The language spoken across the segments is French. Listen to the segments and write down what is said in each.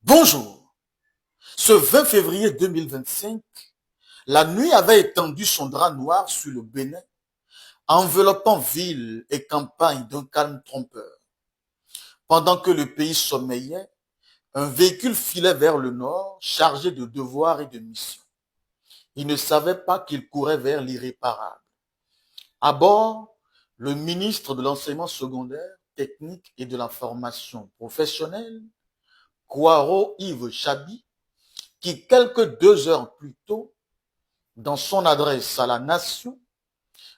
Bonjour. Ce 20 février 2025, la nuit avait étendu son drap noir sur le Bénin, enveloppant ville et campagne d'un calme trompeur. Pendant que le pays sommeillait, un véhicule filait vers le nord, chargé de devoirs et de missions. Il ne savait pas qu'il courait vers l'irréparable. À bord, le ministre de l'enseignement secondaire, technique et de la formation professionnelle, Kwaro Yves Chabi, qui quelques 2 heures plus tôt, dans son adresse à la nation,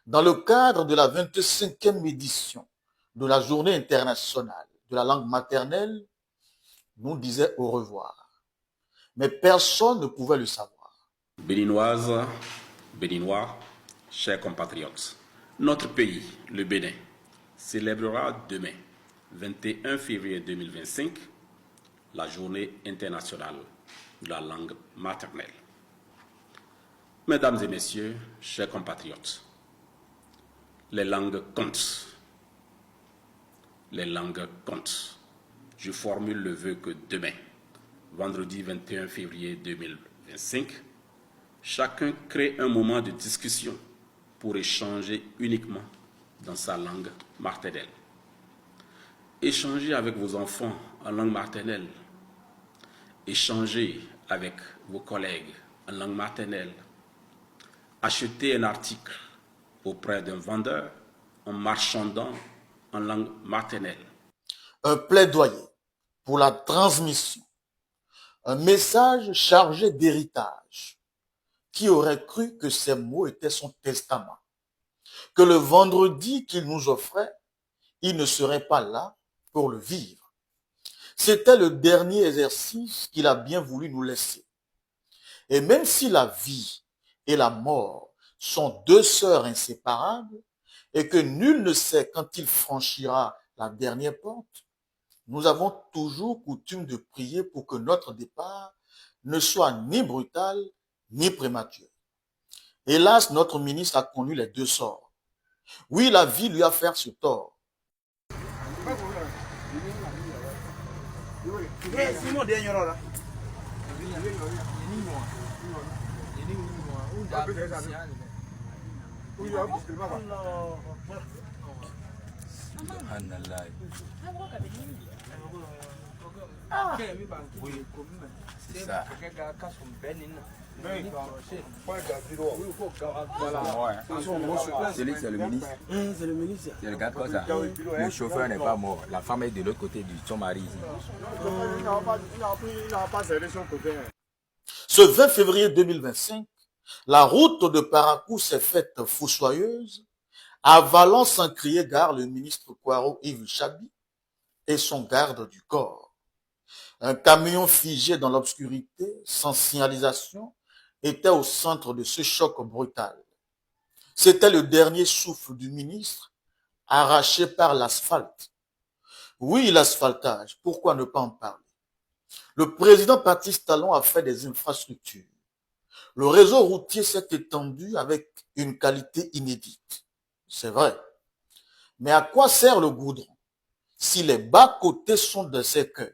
dans le cadre de la 25e édition de la Journée internationale de la langue maternelle, nous disait au revoir. Mais personne ne pouvait le savoir. Béninoises, Béninois, chers compatriotes, notre pays, le Bénin, célébrera demain, 21 février 2025, la Journée internationale de la langue maternelle. Mesdames et messieurs, chers compatriotes, les langues comptent. Les langues comptent. Je formule le vœu que demain, vendredi 21 février 2025, chacun crée un moment de discussion pour échanger uniquement dans sa langue maternelle. Échangez avec vos enfants en langue maternelle. Échangez avec vos collègues en langue maternelle. Achetez un article auprès d'un vendeur en marchandant en langue maternelle. Un plaidoyer pour la transmission, un message chargé d'héritage. Qui aurait cru que ces mots étaient son testament? Que le vendredi qu'il nous offrait, il ne serait pas là pour le vivre. C'était le dernier exercice qu'il a bien voulu nous laisser. Et même si la vie et la mort sont deux sœurs inséparables et que nul ne sait quand il franchira la dernière porte, nous avons toujours coutume de prier pour que notre départ ne soit ni brutal ni prématuré. Hélas, notre ministre a connu les deux sorts. Oui, la vie lui a fait ce tort. C'est ça. Celui, c'est le ministre. C'est le ministre. Tu regardes quoi ça? Le chauffeur n'est pas mort. La femme est de l'autre côté de son mari ici. Ce 20 février 2025, la route de Parakou s'est faite fossoyeuse, avalant sans crier gare le ministre Kwaro Yves Chabi et son garde du corps. Un camion figé dans l'obscurité, sans signalisation, était au centre de ce choc brutal. C'était le dernier souffle du ministre, arraché par l'asphalte. Oui, l'asphaltage, pourquoi ne pas en parler? Le président Patrice Talon a fait des infrastructures. Le réseau routier s'est étendu avec une qualité inédite. C'est vrai. Mais à quoi sert le goudron si les bas-côtés sont de ses cœurs?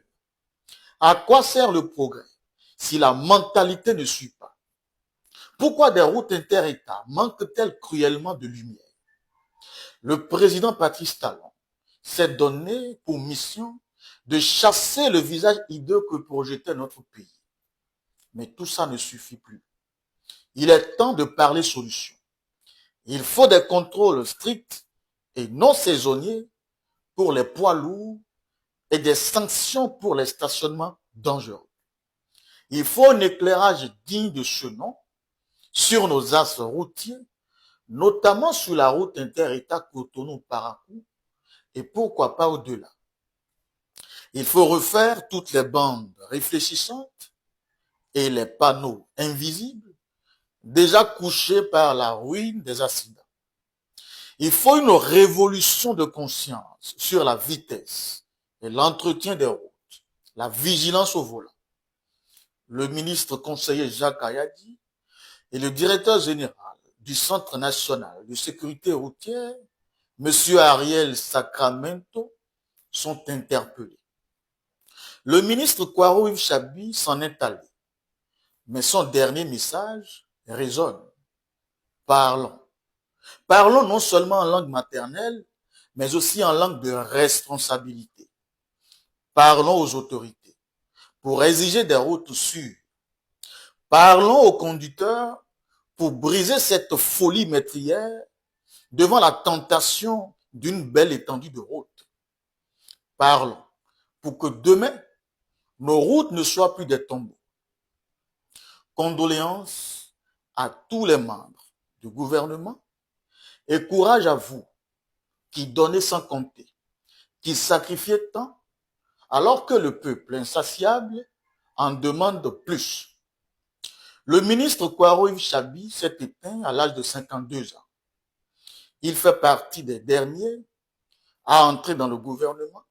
À quoi sert le progrès si la mentalité ne suit pas? Pourquoi des routes inter-États manquent-elles cruellement de lumière? Le président Patrice Talon s'est donné pour mission de chasser le visage hideux que projetait notre pays. Mais tout ça ne suffit plus. Il est temps de parler solution. Il faut des contrôles stricts et non saisonniers pour les poids lourds et des sanctions pour les stationnements dangereux. Il faut un éclairage digne de ce nom sur nos axes routiers, notamment sur la route inter-État Cotonou-Parakou et pourquoi pas au-delà. Il faut refaire toutes les bandes réfléchissantes et les panneaux invisibles déjà couchés par la ruine des accidents. Il faut une révolution de conscience sur la vitesse et l'entretien des routes, la vigilance au volant. Le ministre conseiller Jacques Ayadi et le directeur général du Centre national de sécurité routière, M. Ariel Sacramento, sont interpellés. Le ministre Kwaro Yves Chabi s'en est allé. Mais son dernier message résonne. Parlons. Parlons non seulement en langue maternelle, mais aussi en langue de responsabilité. Parlons aux autorités pour exiger des routes sûres. Parlons aux conducteurs pour briser cette folie métrière devant la tentation d'une belle étendue de route. Parlons pour que demain, nos routes ne soient plus des tombeaux. Condoléances à tous les membres du gouvernement et courage à vous qui donnez sans compter, qui sacrifiez tant, alors que le peuple insatiable en demande plus. Le ministre Kwaro Yves Chabi s'est éteint à l'âge de 52 ans. Il fait partie des derniers à entrer dans le gouvernement,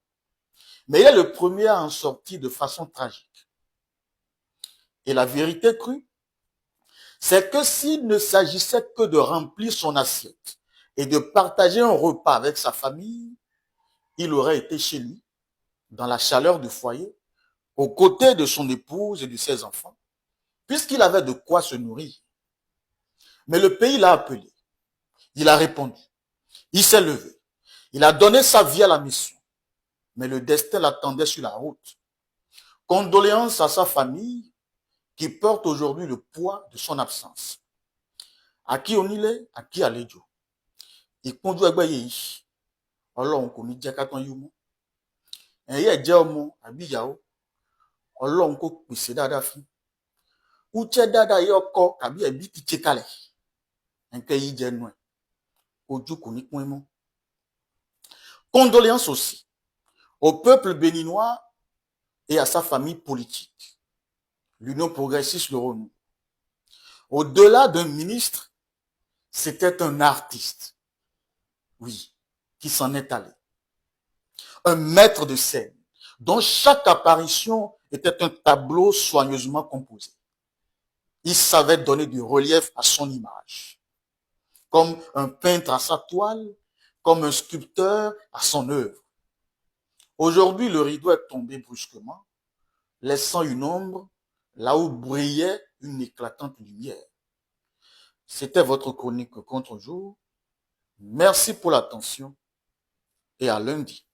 mais il est le premier à en sortir de façon tragique. Et la vérité crue, c'est que s'il ne s'agissait que de remplir son assiette et de partager un repas avec sa famille, il aurait été chez lui, dans la chaleur du foyer, aux côtés de son épouse et de ses enfants, puisqu'il avait de quoi se nourrir. Mais le pays l'a appelé. Il a répondu. Il s'est levé. Il a donné sa vie à la mission. Mais le destin l'attendait sur la route. Condoléances à sa famille qui porte aujourd'hui le poids de son absence. À qui on est, à qui àlejò. Ìpọ́njú ẹgbẹ́ yìí, Ọlọ́run kò ní jẹ́ ká tán yóò mú. Ẹ̀yin ẹ̀ jẹ́ ọmọ àbí ìyàwó, Ọlọ́run kò pèsè dáadáa fún. Uche dáadáa yẹ ọkọ tàbí ẹbí ti ṣe kalẹ̀. Ẹ̀ńkẹ́ yìí jẹnu ẹ̀, ojú kò ní pín mọ́. Condoléances aussi au peuple béninois et à sa famille politique. L'Union progressiste le renoue. Au-delà d'un ministre, c'était un artiste, oui, qui s'en est allé. Un maître de scène, dont chaque apparition était un tableau soigneusement composé. Il savait donner du relief à son image, comme un peintre à sa toile, comme un sculpteur à son œuvre. Aujourd'hui, le rideau est tombé brusquement, laissant une ombre là où brillait une éclatante lumière. C'était votre chronique Contre-jour. Merci pour l'attention et à lundi.